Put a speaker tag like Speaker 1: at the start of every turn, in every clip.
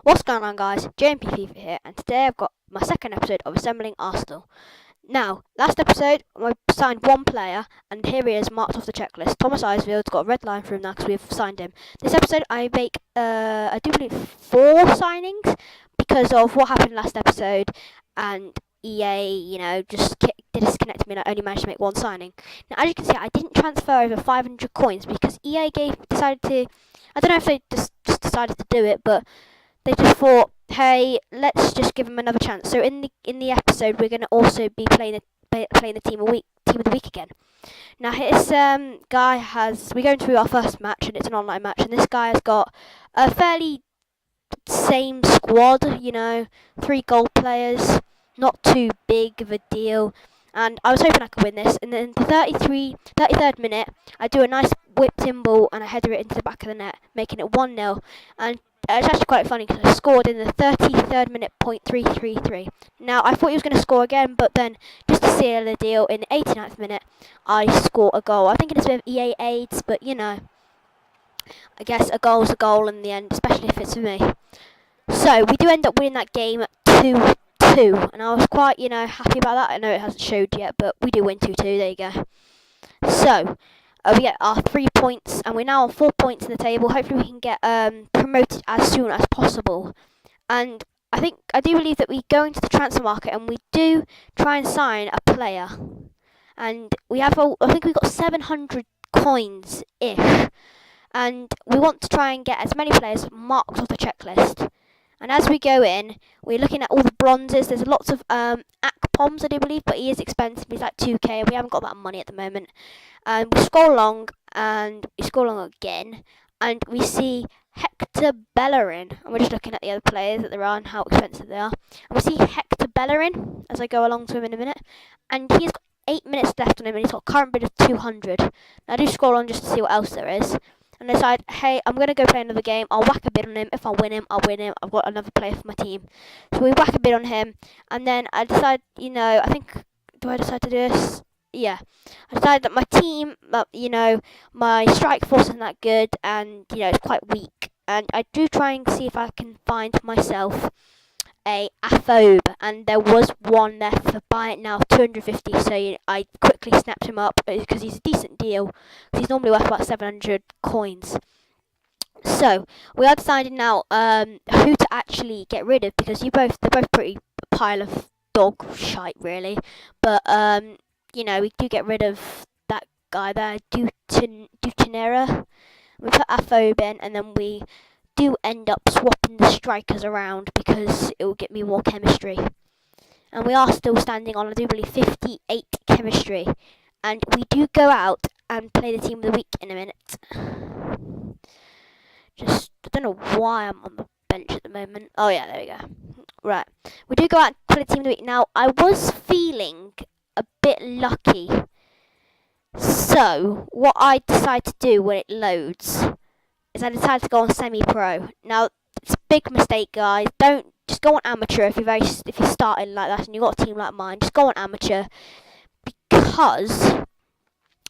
Speaker 1: What's going on, guys? JMP here, and today I've got my second episode of Assembling Arsenal. Now, last episode I signed one player, and here he is marked off the checklist. Thomas Isfield's got a red line for him now because we've signed him. This episode I make, I do believe 4 signings because of what happened last episode, and EA, just disconnected me and I only managed to make one signing. Now, as you can see, I didn't transfer over 500 coins because EA decided to, I don't know if they just decided to do it, but they just thought, hey, let's just give him another chance. So in the episode, we're going to also be playing the team of the week again. Now this guy we're going through our first match, and it's an online match, and this guy has got a fairly same squad, 3 goal players, not too big of a deal. And I was hoping I could win this. And then the 33rd minute, I do a nice whipped in ball and I header it into the back of the net, making it 1-0. And it's actually quite funny because I scored in the 33rd minute, .333. Now, I thought he was going to score again, but then, just to seal the deal, in the 89th minute, I score a goal. I think it's a bit of EA aids, but, I guess a goal's a goal in the end, especially if it's for me. So, we do end up winning that game 2-2, and I was quite, happy about that. I know it hasn't showed yet, but we do win 2-2, there you go. So, we get our 3 points, and we're now on 4 points in the table. Hopefully we can get promoted as soon as possible. And I do believe that we go into the transfer market and we do try and sign a player. And I think we've got 700 coins-ish. And we want to try and get as many players marked off the checklist. And as we go in, we're looking at all the bronzes. There's lots of Akpoms, I do believe, but he is expensive. He's like 2k, and we haven't got that money at the moment. And we scroll along, and we scroll along again, and we see Hector Bellerin. And we're just looking at the other players that there are and how expensive they are. And we see Hector Bellerin as I go along to him in a minute. And he's got 8 minutes left on him, and he's got a current bid of 200. Now, I do scroll on just to see what else there is. And decide, hey, I'm going to go play another game. I'll whack a bid on him. If I win him, I'll win him. I've got another player for my team. So we whack a bid on him. And then I decide, do I decide to do this? Yeah. I decided that my team, my strike force isn't that good. And, it's quite weak. And I do try and see if I can find myself a Aphobe, and there was one there for buy it now 250, so I quickly snapped him up because he's a decent deal. He's normally worth about 700 coins. So we are deciding now who to actually get rid of, because they're both pretty pile of dog shite really. But we do get rid of that guy there, Dutinera. We put Aphobe in, and then we do end up swapping the strikers around because it will get me more chemistry. And we are still standing on, I do believe, 58 chemistry. And we do go out and play the team of the week in a minute. I don't know why I'm on the bench at the moment. Oh yeah, there we go. Right. We do go out and play the team of the week. Now, I was feeling a bit lucky. So, what I decide to do when it loads is I decided to go on semi-pro. Now, it's a big mistake, guys. Don't just go on amateur if you're starting like that and you've got a team like mine. Just go on amateur, because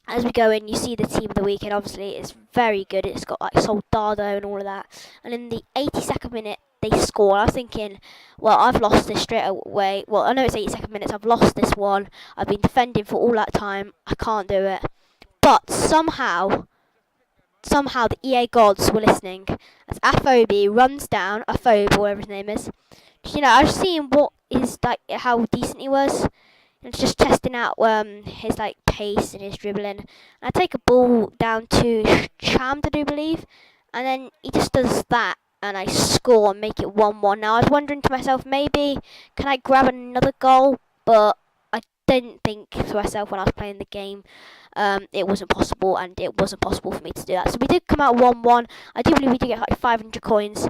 Speaker 1: as we go in, you see the team of the week, and obviously it's very good. It's got like Soldado and all of that. And in the 82nd minute, they score. I was thinking, well, I've lost this straight away. Well, I know it's 82nd minutes. I've lost this one. I've been defending for all that time. I can't do it. But somehow the EA gods were listening as Aphobe runs down, Aphobe, whatever his name is. I was seeing what is how decent he was. And just testing out his pace and his dribbling. And I take a ball down to Champ, I do believe, and then he just does that, and I score and make it 1-1. Now I was wondering to myself, maybe can I grab another goal, but I didn't think to myself when I was playing the game. It wasn't possible, and it wasn't possible for me to do that. So we did come out 1-1. I do believe we did get 500 coins.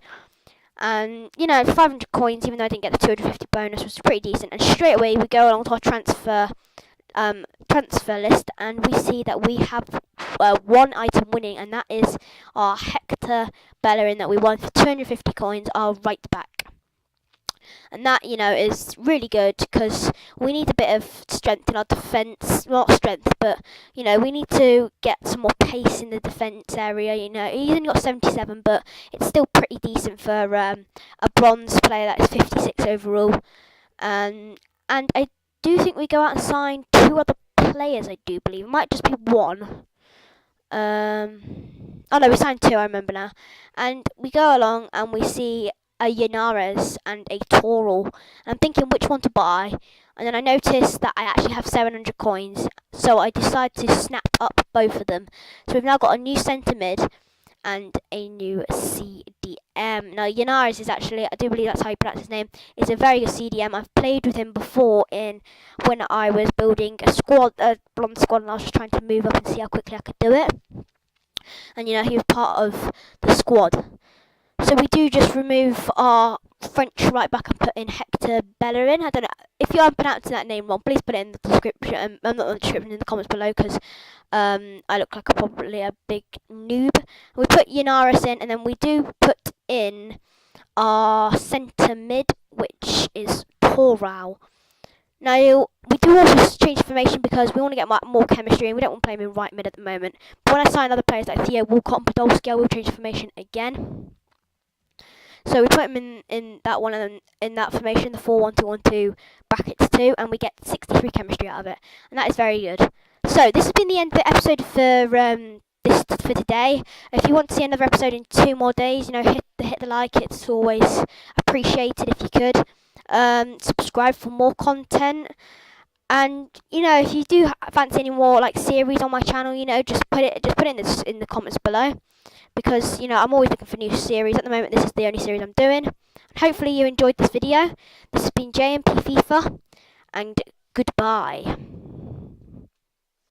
Speaker 1: And 500 coins, even though I didn't get the 250 bonus, was pretty decent. And straight away we go along to our transfer list, and we see that we have one item winning, and that is our Hector Bellerin that we won for 250 coins, our right back. and that, you know, is really good because we need a bit of strength in our defence. Not strength, but, you know, we need to get some more pace in the defence area. You know, he's only got 77, but it's still pretty decent for a bronze player that is 56 overall. And I do think we go out and sign 2 other players. I do believe it might just be 1. Oh no, we signed 2. I remember now. And we go along and we see a Yanares and a Toral. I'm thinking which one to buy. And then I noticed that I actually have 700 coins, so I decided to snap up both of them. So we've now got a new centre mid and a new CDM. Now Yanares is actually, I do believe that's how you pronounce his name, is a very good CDM. I've played with him before when I was building a blonde squad, and I was just trying to move up and see how quickly I could do it. And you know, he was part of the squad. So we do just remove our French right back and put in Hector Bellerin. I don't know if you are pronouncing that name wrong. Please put it in the description. Not in the description, in the comments below, because I look like probably a big noob. We put Yanaris in, and then we do put in our centre mid, which is Torau. Now, we do also change formation because we want to get more chemistry, and we don't want to play him in right mid at the moment. But when I sign other players like Theo Walcott and Podolski, I will change formation again. So we put him in that one, and then in that formation, the 4-1-2-1-2 brackets 2, and we get 63 chemistry out of it, and that is very good. So this has been the end of the episode for today. If you want to see another episode in 2 more days, you know, hit the like. It's always appreciated if you could. Subscribe for more content. And you know, if you do fancy any more like series on my channel, you know, just put it in the comments below, because you know, I'm always looking for new series. At the moment, this is the only series I'm doing. And hopefully you enjoyed this video. This has been JMP FIFA, and goodbye.